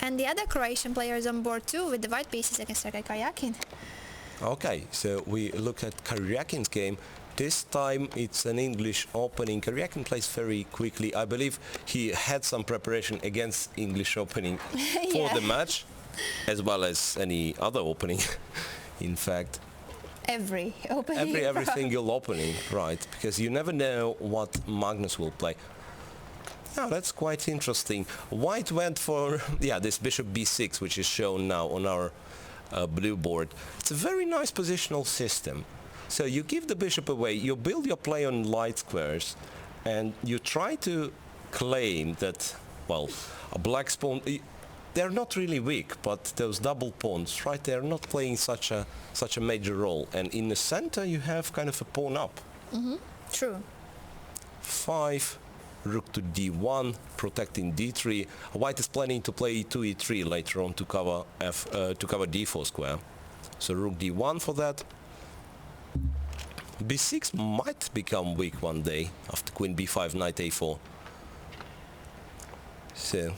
And the other Croatian players on board too, with the white pieces against Sergei Karjakin. Okay, so we look at Karjakin's game. This time it's an English opening. Karjakin plays very quickly. I believe he had some preparation against English opening for the match, as well as any other opening, in fact. Every opening. Every single opening, right, because you never know what Magnus will play. Now that's quite interesting. White went for, this bishop b6, which is shown now on our blue board. It's a very nice positional system. So you give the bishop away, you build your play on light squares, and you try to claim that, well, a black pawn, they're not really weak, but those double pawns, right, they're not playing such a major role. And in the center you have kind of a pawn up. True. 5, rook to d1, protecting d3. White is planning to play e2, e3 later on to cover d4 square. So rook d1 for that. b6 might become weak one day after queen b5, knight a4. So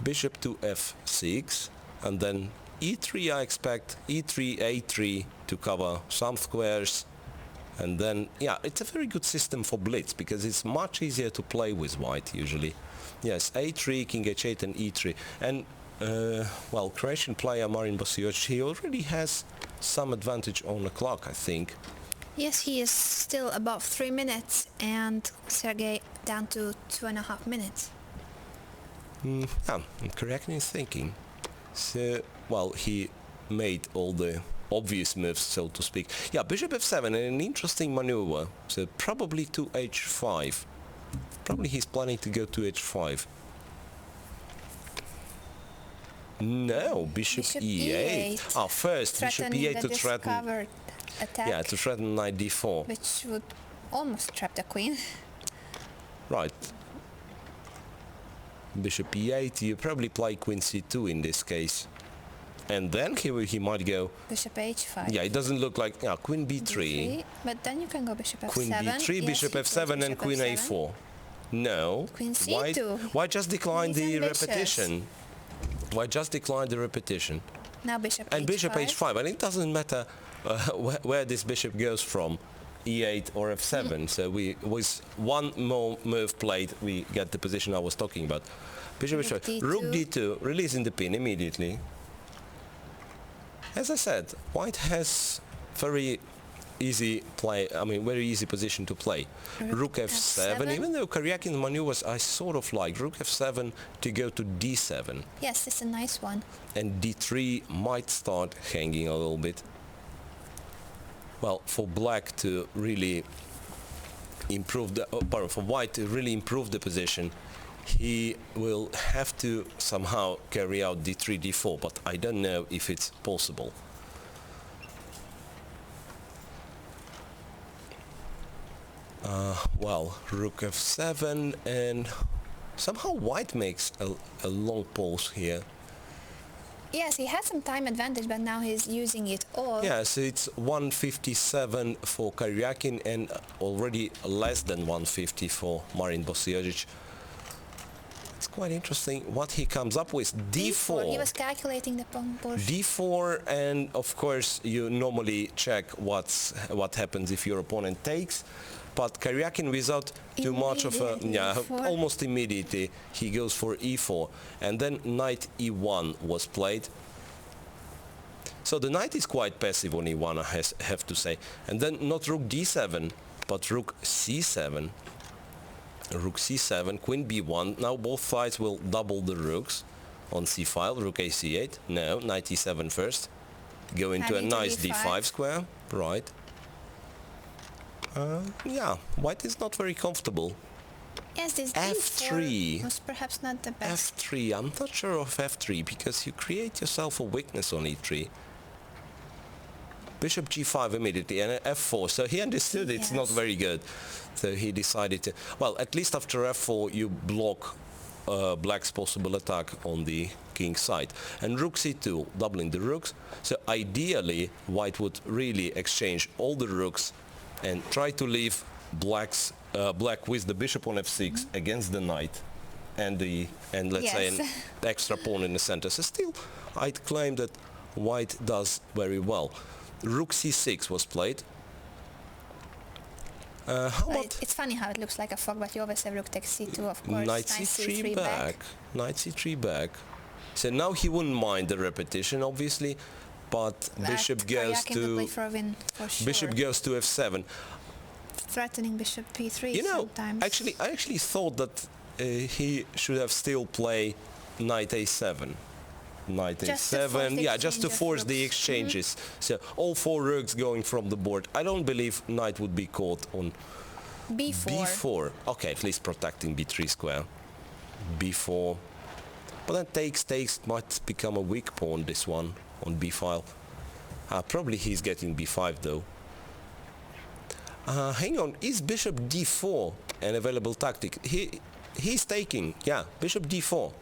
bishop to f6, and then e3 I expect, e3, a3 to cover some squares. And then, it's a very good system for Blitz, because it's much easier to play with white, usually. Yes, a3, king h8, and e3. And, Croatian player Marin Bosiocic, he already has some advantage on the clock, I think. Yes, he is still above 3 minutes, and Sergei down to 2.5 minutes. And Karjakin is thinking. So, he made all the obvious moves, so to speak. Bishop f7, an interesting maneuver. So probably to h5. Probably he's planning to go to h5. No, bishop e8. First bishop e8 to threaten. Attack. Yeah, to threaten knight d4. Which would almost trap the queen. Right. Bishop e8. You probably play queen c2 in this case. And then he might go bishop h5. Yeah, it doesn't look like queen b3. But then you can go bishop f7. Queen b3, bishop f7, and queen a4. No. Queen c2. Why just decline the repetition? Why just decline the repetition? Now bishop and h5. Bishop h5, and it doesn't matter where this bishop goes from, e8 or f7. So with one more move played, we get the position I was talking about. Bishop h5, rook d2, releasing the pin immediately. As I said, white has very easy very easy position to play. Rook f7, even though Karjakin's maneuvers I sort of like. Rook f7 to go to d7. Yes, it's a nice one. And d3 might start hanging a little bit. Well, for black to really improve for white to really improve the position, he will have to somehow carry out d3, d4, but I don't know if it's possible. Rook f7, and somehow white makes a long pause here. Yes, he has some time advantage, but now he's using it all. Yeah, so it's 157 for Karjakin and already less than 150 for Marin Bosiocic. It's quite interesting what he comes up with. D4. He was calculating the pawn push. D4, and of course you normally check what happens if your opponent takes. But Karjakin, without too much of almost immediately, he goes for e4, and then knight e1 was played. So the knight is quite passive on e1, I have to say. And then not rook d7, but rook c7. Rook c7, queen b1. Now both sides will double the rooks on c file. Rook a c8. No, knight e7 first. Go into a nice d5 square. Right. White is not very comfortable. Yes, this f3 was perhaps not the best. f3, I'm not sure of f3, because you create yourself a weakness on e3. Bishop g5 immediately, and f4, so he understood it's not very good. So he decided to, at least after f4 you block black's possible attack on the king's side. And rook c2, doubling the rooks. So ideally white would really exchange all the rooks and try to leave black with the bishop on f6 against the knight. and let's say an extra pawn in the center. So still, I'd claim that white does very well. Rook c6 was played. How about it's funny how it looks like a fork, but you always have rook takes c2, of course. knight c3 back? Knight c3 back. So now he wouldn't mind the repetition, obviously, but bishop goes to bishop goes to f7. Threatening bishop p3 you know, sometimes. I actually thought that he should have still play knight a7. Knight a7, yeah, just to force the exchanges. So all 4 rooks going from the board. I don't believe knight would be caught on b4. Okay, at least protecting b3 square. b4. But then takes might become a weak pawn, this one, on b file. Probably he's getting b5 though. Hang on, is bishop d4 an available tactic? He's taking, yeah, bishop d4.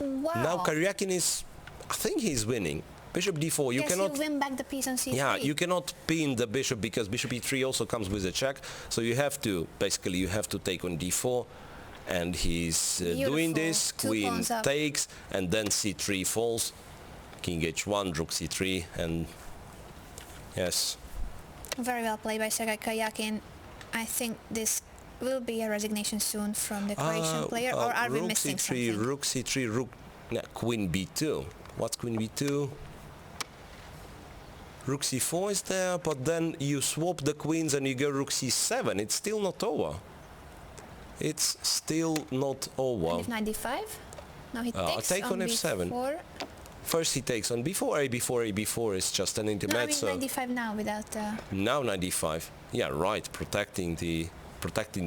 Wow. Now Karjakin is, I think he's winning. Bishop d4, you cannot win back the piece on c3. Yeah, you cannot pin the bishop because bishop e3 also comes with a check. So you have to, basically you have to take on d4. And he's doing this, queen takes, and then c3 falls. King h1, rook c3, and yes. Very well played by Sergei Karjakin. I think this will be a resignation soon from the Croatian player, or are we missing something? Rook c3, rook, queen b2. What's queen b2? Rook c4 is there, but then you swap the queens and you go rook c7. It's still not over. It's still not over. And if knight d5? Now he takes on f7. b4. First he takes on b4, a4 is just an intermezzo. No, I mean knight d5 now without... Now knight d5. Yeah, right, protecting the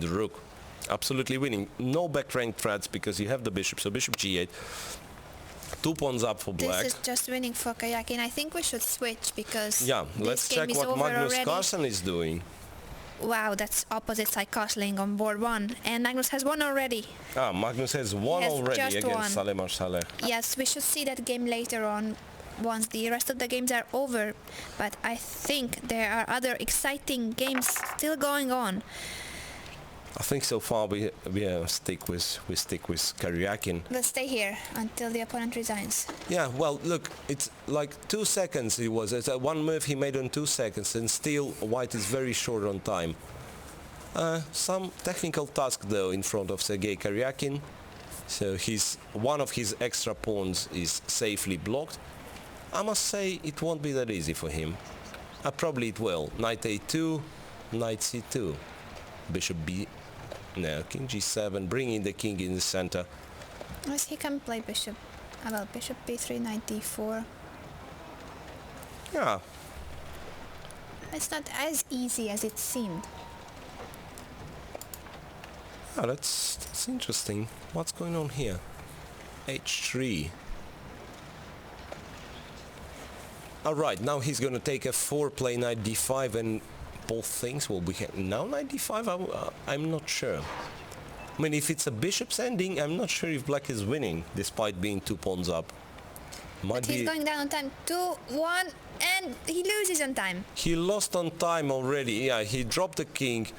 rook. Absolutely winning. No back rank threats because you have the bishop, so bishop g8. 2 pawns up for black. This is just winning for Karjakin. I think we should switch because let's check what Magnus Carlsen is doing. Wow, that's opposite side castling on board 1. And Magnus has won already. Magnus has won already against Saleh Marsaleh. Yes, we should see that game later on once the rest of the games are over. But I think there are other exciting games still going on. I think so far we stick with Karjakin. We'll stay here until the opponent resigns. Yeah, well, look, it's like 2 seconds it was. It's one move he made on 2 seconds, and still white is very short on time. Some technical task though in front of Sergei Karjakin. So one of his extra pawns is safely blocked. I must say it won't be that easy for him. Probably it will. Knight a2, knight c2, bishop b. No, king g7, bringing the king in the center. Yes, he can play bishop. Well, bishop b3, knight d4. Yeah. It's not as easy as it seemed. Yeah, that's interesting. What's going on here? h3. Alright, now he's gonna take f4, play knight d5, and both things will be now knight d5. I'm not sure. I mean, if it's a bishop's ending, I'm not sure if black is winning despite being 2 pawns up. But he's going down on time. 2, 1, and he loses on time. He lost on time already. Yeah, he dropped the king.